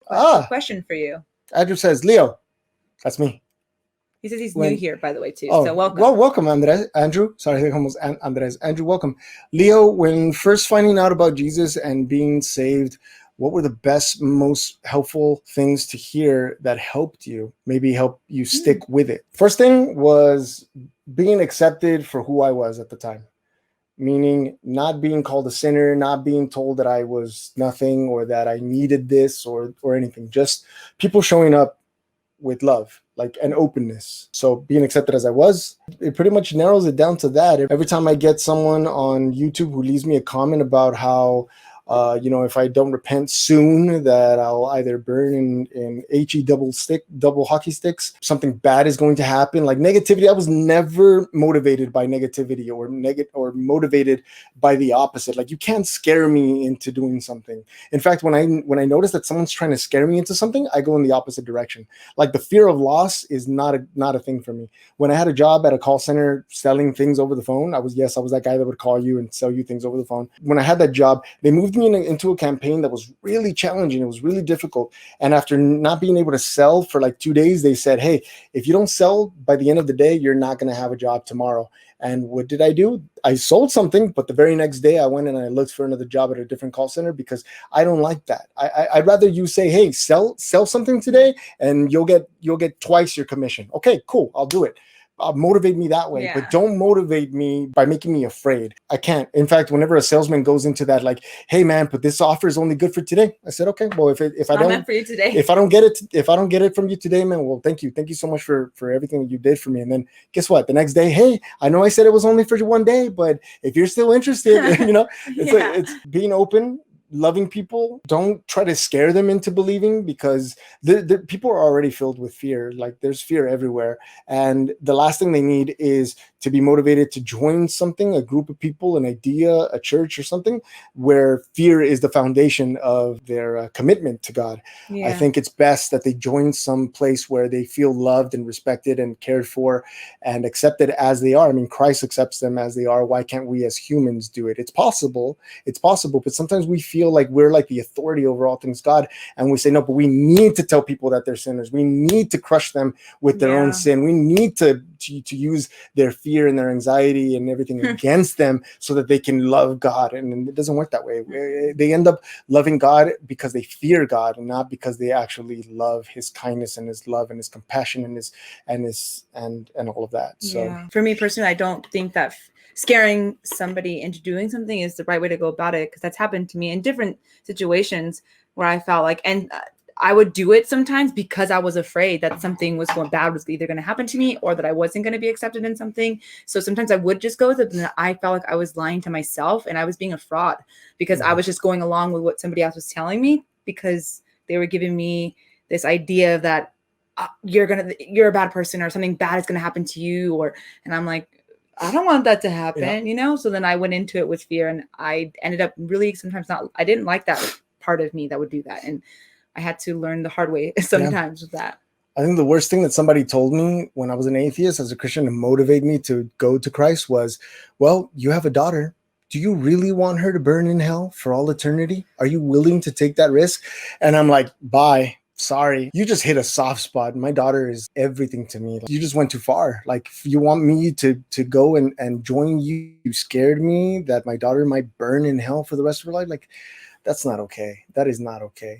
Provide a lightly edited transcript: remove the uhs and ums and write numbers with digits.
question for you. Andrew says, Leo, that's me. He says he's new here, by the way, too. Oh, so welcome. Well, welcome, Andrew. Sorry, I think almost Andres. Andrew, welcome. Leo, when first finding out about Jesus and being saved, what were the best, most helpful things to hear that helped you, maybe help you stick with it? First thing was being accepted for who I was at the time. Meaning not being called a sinner, not being told that I was nothing or that I needed this or anything. Just people showing up with love, like an openness. So being accepted as I was, it pretty much narrows it down to that. Every time I get someone on YouTube who leaves me a comment about how, if I don't repent soon, that I'll either burn in HE double hockey sticks, something bad is going to happen. Like negativity, I was never motivated by negativity or motivated by the opposite. Like you can't scare me into doing something. In fact, when I notice that someone's trying to scare me into something, I go in the opposite direction. Like the fear of loss is not a thing for me. When I had a job at a call center selling things over the phone, I was that guy that would call you and sell you things over the phone. When I had that job, they moved me into a campaign that was really challenging. It was really difficult. And after not being able to sell for like 2 days, they said, hey, if you don't sell by the end of the day, you're not going to have a job tomorrow. And what did I do? I sold something, but the very next day I went and I looked for another job at a different call center because I don't like that. I'd rather you say, hey, sell something today and you'll get twice your commission. Okay, cool. I'll do it. Motivate me that way, but don't motivate me by making me afraid. I can't. In fact, whenever a salesman goes into that, like, hey man, but this offer is only good for today. I said, okay, well, if I don't for you today, if I don't get it from you today, man, well, thank you so much for everything that you did for me. And then guess what? The next day, hey, I know I said it was only for 1 day, but if you're still interested, it's being open. Loving people, don't try to scare them into believing because the people are already filled with fear. Like there's fear everywhere. And the last thing they need is to be motivated to join something, a group of people, an idea, a church or something where fear is the foundation of their commitment to God. Yeah. I think it's best that they join some place where they feel loved and respected and cared for and accepted as they are. I mean, Christ accepts them as they are. Why can't we as humans do it? It's possible, but sometimes we feel like we're like the authority over all things God, and we say no, but we need to tell people that they're sinners. We need to crush them with their own sin. We need to use their fear and their anxiety and everything against them so that they can love God. And it doesn't work that way. They end up loving God because they fear God and not because they actually love his kindness and his love and his compassion and all of that. So for me personally, I don't think that scaring somebody into doing something is the right way to go about it, because that's happened to me in different situations where I felt like, and I would do it sometimes because I was afraid that something was going bad was either going to happen to me or that I wasn't going to be accepted in something. So sometimes I would just go with it, and I felt like I was lying to myself and I was being a fraud because I was just going along with what somebody else was telling me because they were giving me this idea that you're a bad person or something bad is going to happen to you, and I'm like, I don't want that to happen, So then I went into it with fear, and I ended up really sometimes I didn't like that part of me that would do that. And I had to learn the hard way sometimes with that. I think the worst thing that somebody told me when I was an atheist as a Christian to motivate me to go to Christ was, well, you have a daughter. Do you really want her to burn in hell for all eternity? Are you willing to take that risk? And I'm like, bye. Sorry, you just hit a soft spot. My daughter is everything to me. You just went too far. Like, you want me to go and join you. You scared me that my daughter might burn in hell for the rest of her life. Like, that's not okay. That is not okay.